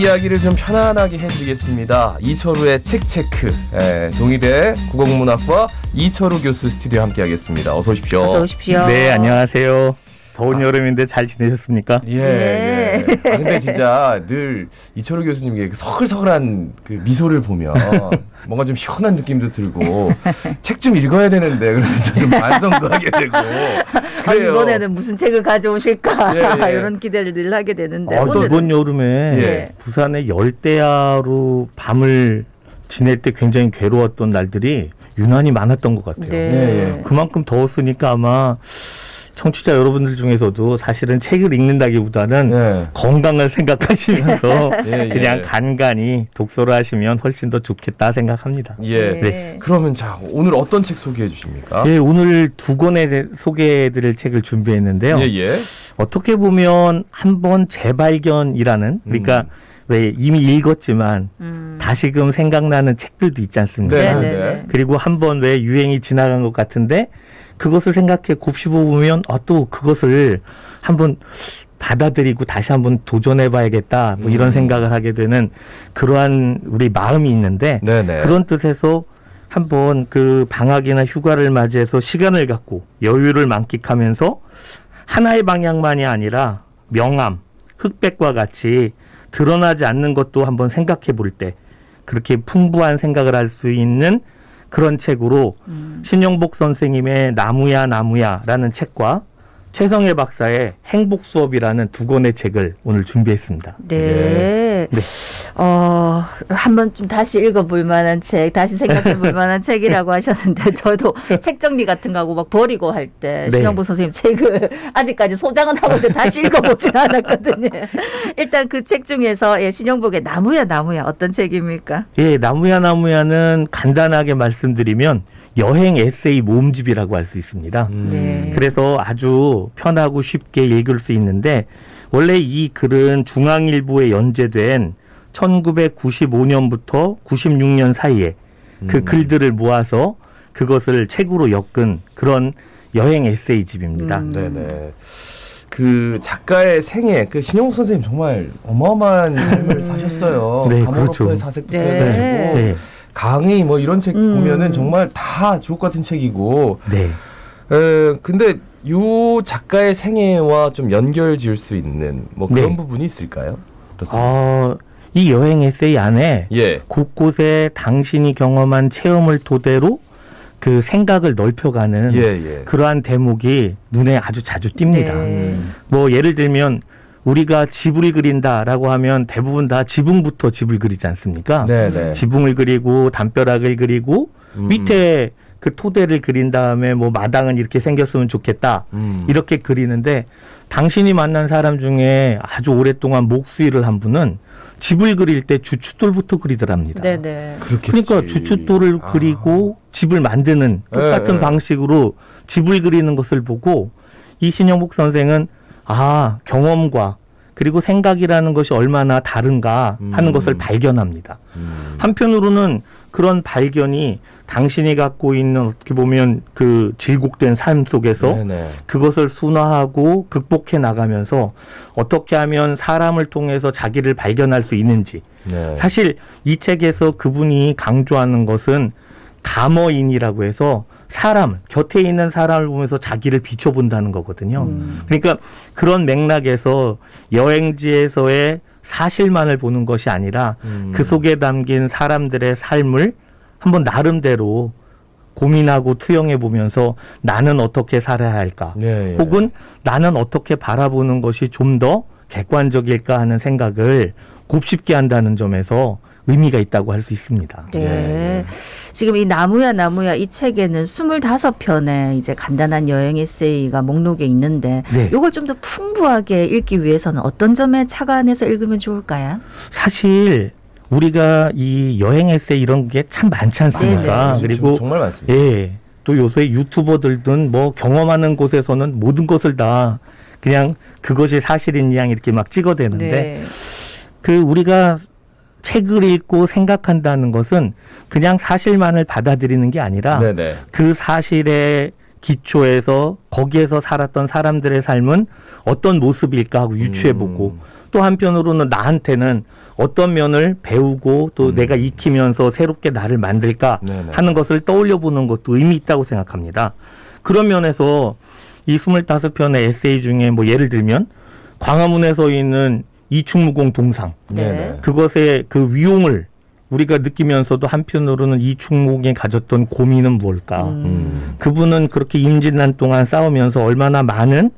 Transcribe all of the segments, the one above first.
이야기를 좀 편안하게 해드리겠습니다. 이철우의 책체크. 동의대 국어국문학과 이철우 교수 스튜디오에 함께하겠습니다. 어서 오십시오. 어서 오십시오. 네, 안녕하세요. 더운 여름인데 잘 지내셨습니까? 예. 근데 진짜 늘 이철우 교수님의 서글서글한 그 미소를 보면 뭔가 좀 시원한 느낌도 들고 책 좀 읽어야 되는데 그러면서 좀 반성도 하게 되고 그래요. 이번에는 무슨 책을 가져오실까 예. 이런 기대를 늘 하게 되는데 또 이번 여름에 예. 부산의 열대야로 밤을 지낼 때 굉장히 괴로웠던 날들이 유난히 많았던 것 같아요. 네. 그만큼 더웠으니까 아마 청취자 여러분들 중에서도 사실은 책을 읽는다기보다는 예. 건강을 생각하시면서 예. 그냥 간간히 독서를 하시면 훨씬 더 좋겠다 생각합니다. 예. 네. 그러면 자 오늘 어떤 책 소개해 주십니까? 예, 오늘 두 권의 소개해드릴 책을 준비했는데요. 예. 어떻게 보면 한번 재발견이라는 그러니까 왜 이미 읽었지만 다시금 생각나는 책들도 있지 않습니까? 네. 그리고 한번 왜 유행이 지나간 것 같은데 그것을 생각해 곱씹어 보면 또 그것을 한번 받아들이고 다시 한번 도전해봐야겠다 뭐 이런 생각을 하게 되는 그러한 우리 마음이 있는데 네네. 그런 뜻에서 한번 그 방학이나 휴가를 맞이해서 시간을 갖고 여유를 만끽하면서 하나의 방향만이 아니라 명암, 흑백과 같이 드러나지 않는 것도 한번 생각해 볼 때 그렇게 풍부한 생각을 할 수 있는 그런 책으로 신영복 선생님의 나무야라는 책과 최성애 박사의 행복 수업이라는 두 권의 책을 오늘 준비했습니다. 네. 네. 한번 좀 다시 읽어볼 만한 책, 다시 생각해볼 만한 책이라고 하셨는데 저도 책 정리 같은 거 하고 막 버리고 할 때 네. 신영복 선생님 책을 아직까지 소장은 하고 다시 읽어보진 않았거든요. 일단 그 책 중에서 신영복의 나무야 어떤 책입니까? 예, 나무야는 간단하게 말씀드리면 여행 에세이 모음집이라고 할 수 있습니다. 네. 그래서 아주 편하고 쉽게 읽을 수 있는데 원래 이 글은 중앙일보에 연재된 1995년부터 96년 사이에 그 글들을 모아서 그것을 책으로 엮은 그런 여행 에세이집입니다. 네네. 그 작가의 생애, 그 신영복 선생님 정말 어마어마한 삶을 사셨어요. 네, 감옥로부터의 그렇죠. 사색부터 네. 해가지고 네. 강의 뭐 이런 책 보면은 정말 다 주옥 같은 책이고. 네. 근데 요 작가의 생애와 좀 연결 지을 수 있는 뭐 그런 네. 부분이 있을까요? 어떻습니까? 이 여행 에세이 안에 예. 곳곳에 당신이 경험한 체험을 토대로 그 생각을 넓혀가는 예. 그러한 대목이 눈에 아주 자주 띕니다. 네. 뭐 예를 들면 우리가 지붕을 그린다라고 하면 대부분 다 지붕부터 집을 그리지 않습니까? 네네. 지붕을 그리고 담벼락을 그리고 밑에 그 토대를 그린 다음에 뭐 마당은 이렇게 생겼으면 좋겠다. 이렇게 그리는데 당신이 만난 사람 중에 아주 오랫동안 목수일을 한 분은 집을 그릴 때 주춧돌부터 그리더랍니다. 네네. 그렇겠지. 그러니까 주춧돌을 그리고 집을 만드는 똑같은 네. 방식으로 집을 그리는 것을 보고 이 신영복 선생은 경험과 그리고 생각이라는 것이 얼마나 다른가 하는 것을 발견합니다. 한편으로는 그런 발견이 당신이 갖고 있는 어떻게 보면 그 질곡된 삶 속에서 네네. 그것을 순화하고 극복해 나가면서 어떻게 하면 사람을 통해서 자기를 발견할 수 있는지. 네. 사실 이 책에서 그분이 강조하는 것은 감어인이라고 해서 사람, 곁에 있는 사람을 보면서 자기를 비춰본다는 거거든요. 그러니까 그런 맥락에서 여행지에서의 사실만을 보는 것이 아니라 그 속에 담긴 사람들의 삶을 한번 나름대로 고민하고 투영해 보면서 나는 어떻게 살아야 할까? 예. 혹은 나는 어떻게 바라보는 것이 좀 더 객관적일까 하는 생각을 곱씹게 한다는 점에서 의미가 있다고 할 수 있습니다. 네. 예. 지금 이 나무야 이 책에는 25편의 이제 간단한 여행 에세이가 목록에 있는데 네. 이걸 좀 더 풍부하게 읽기 위해서는 어떤 점에 착안해서 읽으면 좋을까요? 사실 우리가 이 여행 에세이 이런 게 참 많지 않습니까? 네네. 그리고 정말 많습니다. 예. 또 요새 유튜버들든 뭐 경험하는 곳에서는 모든 것을 다 그냥 그것이 사실인 양 이렇게 막 찍어대는데 네. 그 우리가 책을 읽고 생각한다는 것은 그냥 사실만을 받아들이는 게 아니라 네네. 그 사실의 기초에서 거기에서 살았던 사람들의 삶은 어떤 모습일까 하고 유추해보고 또 한편으로는 나한테는 어떤 면을 배우고 또 내가 익히면서 새롭게 나를 만들까 네네. 하는 것을 떠올려 보는 것도 의미 있다고 생각합니다. 그런 면에서 이 25편의 에세이 중에 뭐 예를 들면 광화문에 서 있는 이충무공 동상 네네. 그것의 그 위용을 우리가 느끼면서도 한편으로는 이충무공이 가졌던 고민은 뭘까? 그분은 그렇게 임진란 동안 싸우면서 얼마나 많은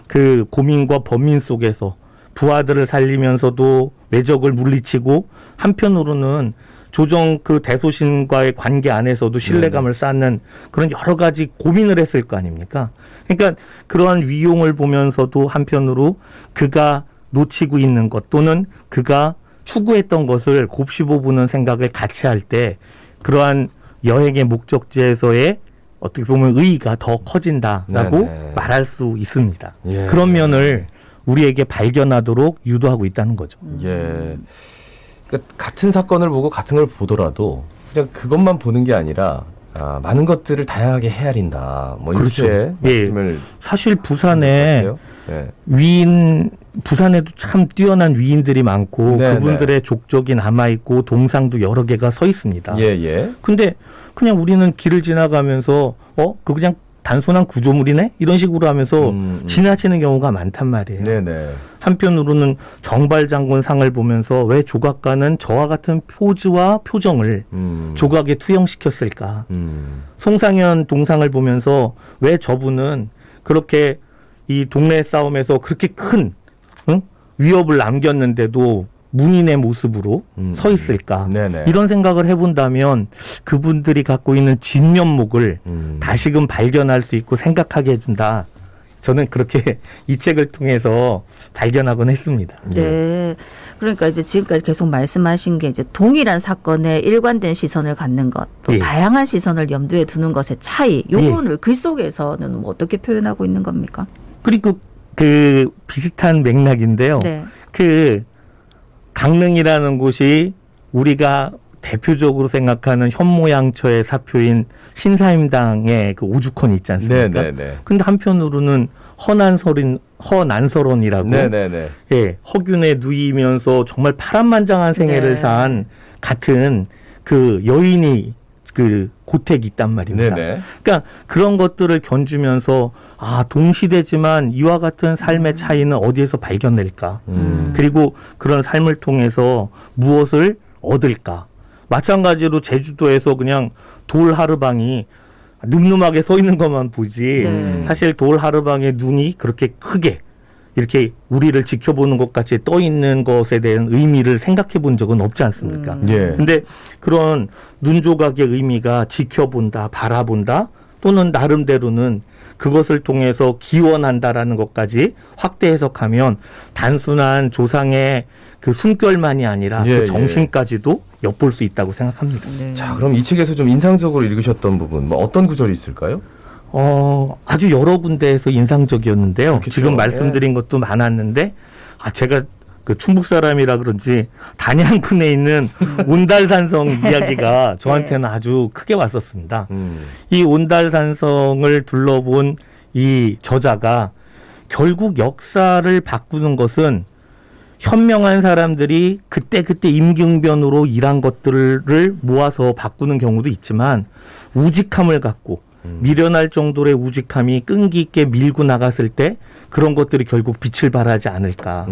그 고민과 번민 속에서 부하들을 살리면서도 외적을 물리치고 한편으로는 조정 그 대소신과의 관계 안에서도 신뢰감을 쌓는 그런 여러 가지 고민을 했을 거 아닙니까? 그러니까 그러한 위용을 보면서도 한편으로 그가 놓치고 있는 것 또는 그가 추구했던 것을 곱씹어보는 생각을 같이 할 때 그러한 여행의 목적지에서의 어떻게 보면 의의가 더 커진다라고 네네. 말할 수 있습니다. 예. 그런 면을 우리에게 발견하도록 유도하고 있다는 거죠. 예. 그러니까 같은 사건을 보고 같은 걸 보더라도 그냥 그것만 보는 게 아니라 많은 것들을 다양하게 헤아린다. 뭐 그렇죠. 이렇게 예. 말씀을 사실 부산에 예. 위인 부산에도 참 뛰어난 위인들이 많고 네네. 그분들의 족적이 남아 있고 동상도 여러 개가 서 있습니다. 예, 예. 근데 그냥 우리는 길을 지나가면서 그 그냥 단순한 구조물이네 이런 식으로 하면서 지나치는 경우가 많단 말이에요. 네네. 한편으로는 정발장군 상을 보면서 왜 조각가는 저와 같은 포즈와 표정을 조각에 투영시켰을까? 송상현 동상을 보면서 왜 저분은 그렇게 이 동네 싸움에서 그렇게 큰 위협을 남겼는데도 문인의 모습으로 서 있을까? 네네. 이런 생각을 해본다면 그분들이 갖고 있는 진면목을 다시금 발견할 수 있고 생각하게 해준다. 저는 그렇게 이 책을 통해서 발견하곤 했습니다. 네. 그러니까 이제 지금까지 계속 말씀하신 게 이제 동일한 사건에 일관된 시선을 갖는 것, 또 예. 다양한 시선을 염두에 두는 것의 차이, 요거를 글 속에서는 뭐 어떻게 표현하고 있는 겁니까? 그리고 그 비슷한 맥락인데요. 네. 그 강릉이라는 곳이 우리가 대표적으로 생각하는 현모양처의 사표인 신사임당의 그 오죽헌이 있지 않습니까? 네네네. 근데 한편으로는 허난설원이라고 네네네. 예, 허균에 누이면서 정말 파란만장한 생애를 네. 산 같은 그 여인이 그 고택이 있단 말입니다. 네네. 그러니까 그런 것들을 견주면서 동시대지만 이와 같은 삶의 차이는 어디에서 발견될까? 그리고 그런 삶을 통해서 무엇을 얻을까? 마찬가지로 제주도에서 그냥 돌 하르방이 늠름하게 서 있는 것만 보지 네. 사실 돌 하르방의 눈이 그렇게 크게 이렇게 우리를 지켜보는 것 같이 떠 있는 것에 대한 의미를 생각해 본 적은 없지 않습니까? 예. 근데 그런 눈 조각의 의미가 지켜본다, 바라본다, 또는 나름대로는 그것을 통해서 기원한다라는 것까지 확대 해석하면 단순한 조상의 그 숨결만이 아니라 예, 그 정신까지도 엿볼 수 있다고 생각합니다. 네. 자, 그럼 이 책에서 좀 인상적으로 읽으셨던 부분, 뭐 어떤 구절이 있을까요? 아주 여러 군데에서 인상적이었는데요. 그렇겠죠. 지금 말씀드린 것도 많았는데, 제가 그 충북 사람이라 그런지 단양군에 있는 온달산성 이야기가 저한테는 아주 크게 왔었습니다. 이 온달산성을 둘러본 이 저자가 결국 역사를 바꾸는 것은 현명한 사람들이 그때그때 임경변으로 일한 것들을 모아서 바꾸는 경우도 있지만 우직함을 갖고 미련할 정도의 우직함이 끈기 있게 밀고 나갔을 때 그런 것들이 결국 빛을 발하지 않을까.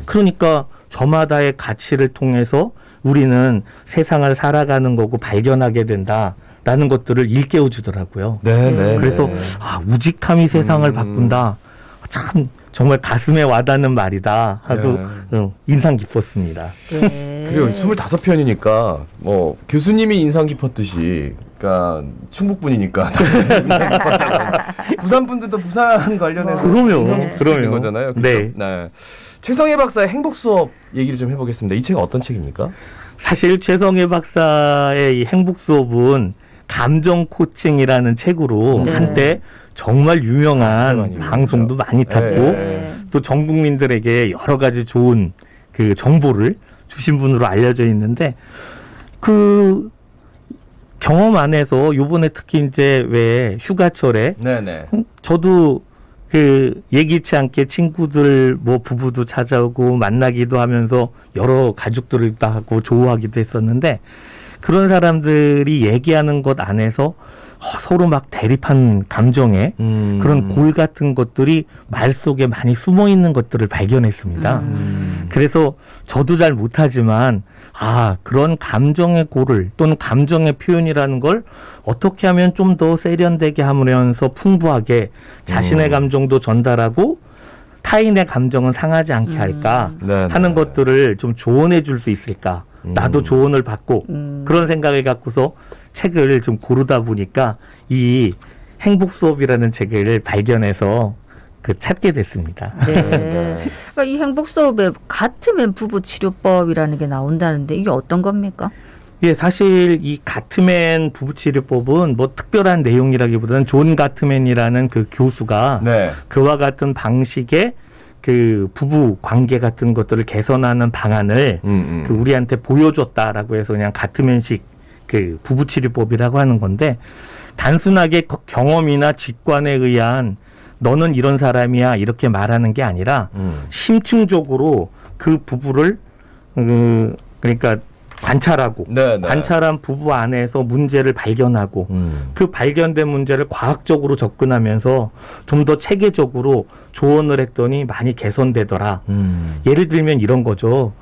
그러니까 저마다의 가치를 통해서 우리는 세상을 살아가는 거고 발견하게 된다라는 것들을 일깨워 주더라고요. 네네. 그래서 우직함이 세상을 바꾼다. 참 정말 가슴에 와닿는 말이다 하고 인상 깊었습니다. 네. 그리고 25편이니까 뭐 교수님이 인상 깊었듯이 그러니까 충북분이니까 부산 분들도 부산 관련해서 그럼요. 인상 깊을 수 있는 그럼요. 거잖아요. 그죠? 네. 네. 최성애 박사의 행복 수업 얘기를 좀 해보겠습니다. 이 책은 어떤 책입니까? 사실 최성애 박사의 이 행복 수업은 감정 코칭이라는 책으로 네. 한때 정말 진짜 유명한 많이 방송도 많이 탔고 네. 또 전 국민들에게 여러 가지 좋은 그 정보를 주신 분으로 알려져 있는데 그 경험 안에서 요번에 특히 이제 왜 휴가철에 네네. 저도 그 예기치 않게 친구들 뭐 부부도 찾아오고 만나기도 하면서 여러 가족들을 다 하고 조우하기도 했었는데 그런 사람들이 얘기하는 것 안에서 서로 막 대립한 감정에 그런 골 같은 것들이 말 속에 많이 숨어 있는 것들을 발견했습니다. 그래서 저도 잘 못하지만 그런 감정의 골을 또는 감정의 표현이라는 걸 어떻게 하면 좀 더 세련되게 하면서 풍부하게 자신의 감정도 전달하고 타인의 감정은 상하지 않게 할까 하는 것들을 좀 조언해 줄 수 있을까. 나도 조언을 받고 그런 생각을 갖고서 책을 좀 고르다 보니까 이 행복 수업이라는 책을 발견해서 찾게 됐습니다. 네. 그러니까 이 행복 수업에 가트맨 부부 치료법이라는 게 나온다는데 이게 어떤 겁니까? 예, 사실 이 가트맨 부부치료법은 뭐 특별한 내용이라기보다는 존 가트맨이라는 그 교수가 그와 같은 방식의 그 부부 관계 같은 것들을 개선하는 방안을 그 우리한테 보여줬다라고 해서 그냥 가트맨식 그 부부치료법이라고 하는 건데 단순하게 경험이나 직관에 의한 너는 이런 사람이야 이렇게 말하는 게 아니라 심층적으로 그 부부를 그러니까 관찰하고 관찰한 부부 안에서 문제를 발견하고 그 발견된 문제를 과학적으로 접근하면서 좀 더 체계적으로 조언을 했더니 많이 개선되더라. 예를 들면 이런 거죠.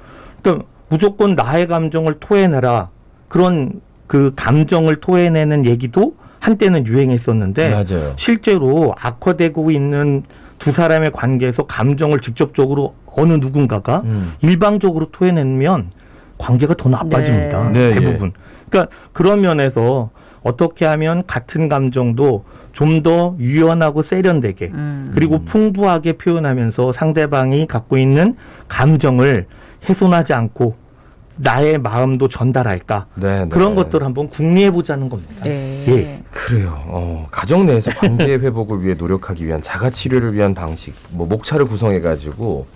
그러니까 무조건 나의 감정을 토해내라. 그런 그 감정을 토해내는 얘기도 한때는 유행했었는데 맞아요. 실제로 악화되고 있는 두 사람의 관계에서 감정을 직접적으로 어느 누군가가 일방적으로 토해내면 관계가 더 나빠집니다. 대부분. 그러니까 그런 면에서 어떻게 하면 같은 감정도 좀 더 유연하고 세련되게 그리고 풍부하게 표현하면서 상대방이 갖고 있는 감정을 훼손하지 않고 나의 마음도 전달할까 그런 것들을 한번 궁리해 보자는 겁니다. 예. 그래요. 가정 내에서 관계 회복을 위해 노력하기 위한 자가 치료를 위한 방식, 뭐 목차를 구성해 가지고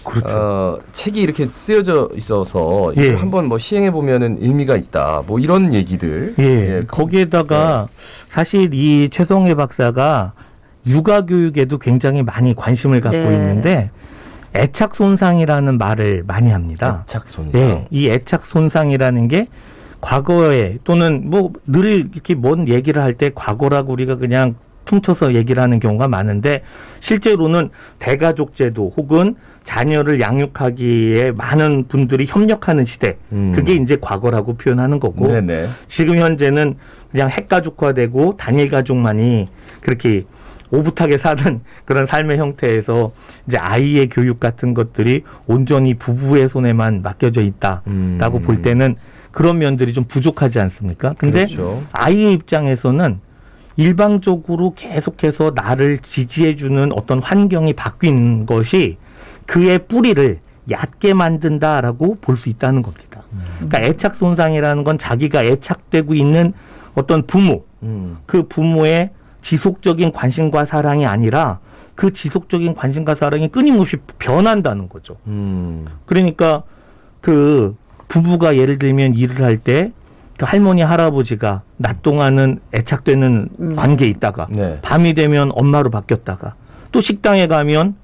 그렇죠. 책이 이렇게 쓰여져 있어서 이걸 한번 뭐 시행해 보면은 의미가 있다. 뭐 이런 얘기들. 거기에다가 사실 이 최성애 박사가 육아 교육에도 굉장히 많이 관심을 갖고 있는데 애착 손상이라는 말을 많이 합니다. 애착 손상. 이 애착 손상이라는 게 과거에 또는 뭐 늘 이렇게 뭔 얘기를 할 때 과거라고 우리가 그냥 퉁쳐서 얘기를 하는 경우가 많은데 실제로는 대가족 제도 혹은 자녀를 양육하기에 많은 분들이 협력하는 시대 그게 이제 과거라고 표현하는 거고 지금 현재는 그냥 핵가족화되고 단일 가족만이 그렇게 오붓하게 사는 그런 삶의 형태에서 이제 아이의 교육 같은 것들이 온전히 부부의 손에만 맡겨져 있다라고 볼 때는 그런 면들이 좀 부족하지 않습니까? 근데 아이의 입장에서는 일방적으로 계속해서 나를 지지해주는 어떤 환경이 바뀐 것이 그의 뿌리를 얕게 만든다라고 볼 수 있다는 겁니다. 그러니까 애착 손상이라는 건 자기가 애착되고 있는 어떤 부모, 그 부모의 지속적인 관심과 사랑이 아니라 그 지속적인 관심과 사랑이 끊임없이 변한다는 거죠. 그러니까 그 부부가 예를 들면 일을 할 때 그 할머니 할아버지가 낮 동안은 애착되는 관계에 있다가 밤이 되면 엄마로 바뀌었다가 또 식당에 가면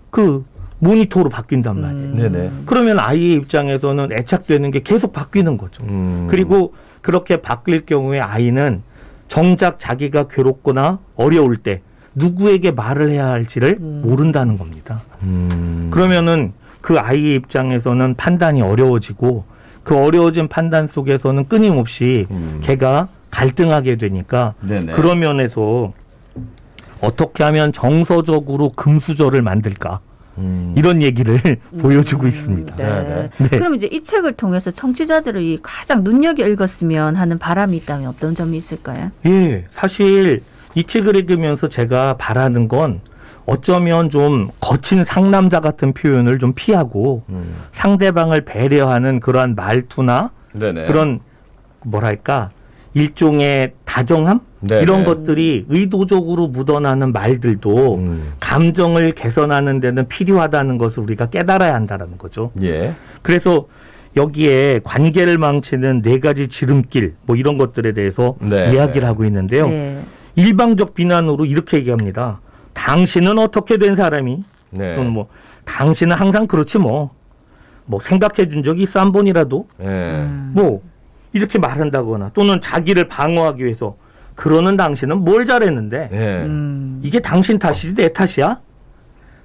그 모니터로 바뀐단 말이에요. 그러면 아이의 입장에서는 애착되는 게 계속 바뀌는 거죠. 그리고 그렇게 바뀔 경우에 아이는 정작 자기가 괴롭거나 어려울 때 누구에게 말을 해야 할지를 모른다는 겁니다. 그러면은 그 아이의 입장에서는 판단이 어려워지고 그 어려워진 판단 속에서는 끊임없이 걔가 갈등하게 되니까 그런 면에서 어떻게 하면 정서적으로 금수저를 만들까 이런 얘기를 보여주고 있습니다. 그럼 이제 이 책을 통해서 청취자들이 가장 눈여겨 읽었으면 하는 바람이 있다면 어떤 점이 있을까요? 예, 사실 이 책을 읽으면서 제가 바라는 건 어쩌면 좀 거친 상남자 같은 표현을 좀 피하고 상대방을 배려하는 그러한 말투나 그런 뭐랄까 일종의 다정함 이런 것들이 의도적으로 묻어나는 말들도 감정을 개선하는 데는 필요하다는 것을 우리가 깨달아야 한다는 거죠. 그래서 여기에 관계를 망치는 4가지 지름길 뭐 이런 것들에 대해서 이야기를 하고 있는데요. 일방적 비난으로 이렇게 얘기합니다. 당신은 어떻게 된 사람이? 네. 또는 뭐 당신은 항상 그렇지 뭐 생각해 준 적이 있어 한 번이라도 네. 뭐 이렇게 말한다거나 또는 자기를 방어하기 위해서 그러는 당신은 뭘 잘했는데 네. 이게 당신 탓이지 내 탓이야?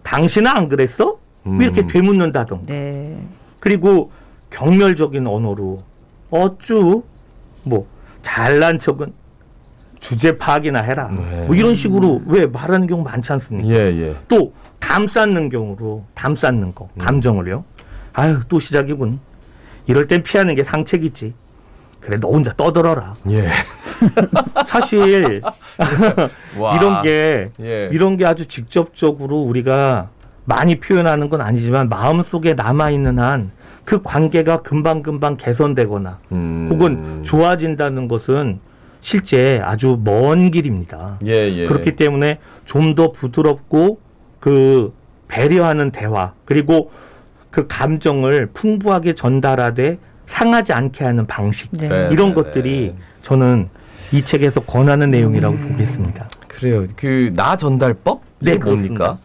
당신은 안 그랬어? 뭐 이렇게 되묻는다던가. 네. 그리고 경멸적인 언어로 어쭈 뭐 잘난 척은 주제 파악이나 해라. 네. 뭐 이런 식으로 왜 말하는 경우 많지 않습니까? 예, 예. 또 담쌓는 경우로 담쌓는 거 감정을요. 아유 또 시작이군. 이럴 땐 피하는 게 상책이지. 그래 너 혼자 떠들어라. 예. 사실 와. 이런 게 아주 직접적으로 우리가 많이 표현하는 건 아니지만 마음속에 남아 있는 한 그 관계가 금방금방 개선되거나 혹은 좋아진다는 것은 실제 아주 먼 길입니다. 예, 예. 그렇기 때문에 좀 더 부드럽고 그 배려하는 대화 그리고 그 감정을 풍부하게 전달하되 상하지 않게 하는 방식 네. 네, 이런 네, 것들이 네. 저는 이 책에서 권하는 내용이라고 보겠습니다. 그래요. 그 나 전달법? 네, 이게 뭡니까?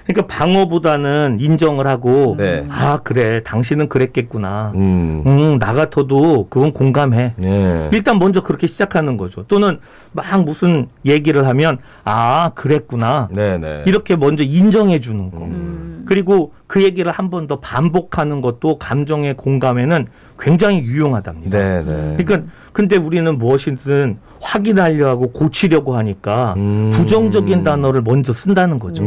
그러니까 방어보다는 인정을 하고 네. 아 그래 당신은 그랬겠구나. 나 같아도 그건 공감해. 예. 일단 먼저 그렇게 시작하는 거죠. 또는 막 무슨 얘기를 하면 아 그랬구나. 네, 네. 이렇게 먼저 인정해 주는 거. 그리고 그 얘기를 한 번 더 반복하는 것도 감정의 공감에는 굉장히 유용하답니다. 네, 네. 그러니까 근데 우리는 무엇이든 확인하려 하고 고치려고 하니까 부정적인 단어를 먼저 쓴다는 거죠.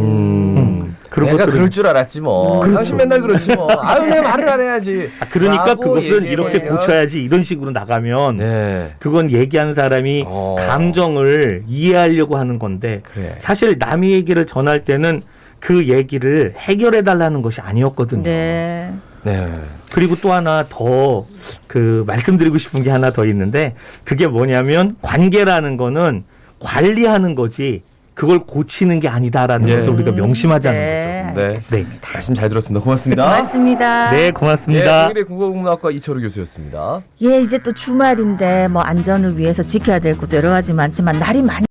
그런 내가 것들은- 그럴 줄 알았지 뭐. 그렇죠. 당신 맨날 그러지 뭐. 아유, 내 말을 안 해야지. 그러니까 라고 그것을 이렇게 얘기해요. 고쳐야지 이런 식으로 나가면 네. 그건 얘기하는 사람이 감정을 이해하려고 하는 건데 그래. 사실 남의 얘기를 전할 때는 그 얘기를 해결해 달라는 것이 아니었거든요. 네. 네. 그리고 또 하나 더 그 말씀드리고 싶은 게 하나 더 있는데 그게 뭐냐면 관계라는 거는 관리하는 거지 그걸 고치는 게 아니다라는 예. 것을 우리가 명심하자는 네. 네. 알겠습니다. 말씀 잘 들었습니다. 고맙습니다. 고맙습니다. 거죠. 네, 고맙습니다. 예, 국민대 국어국문학과 이철우 교수였습니다. 예, 이제 또 주말인데 뭐 안전을 위해서 지켜야 될 것도 여러 가지 많지만 날이 많이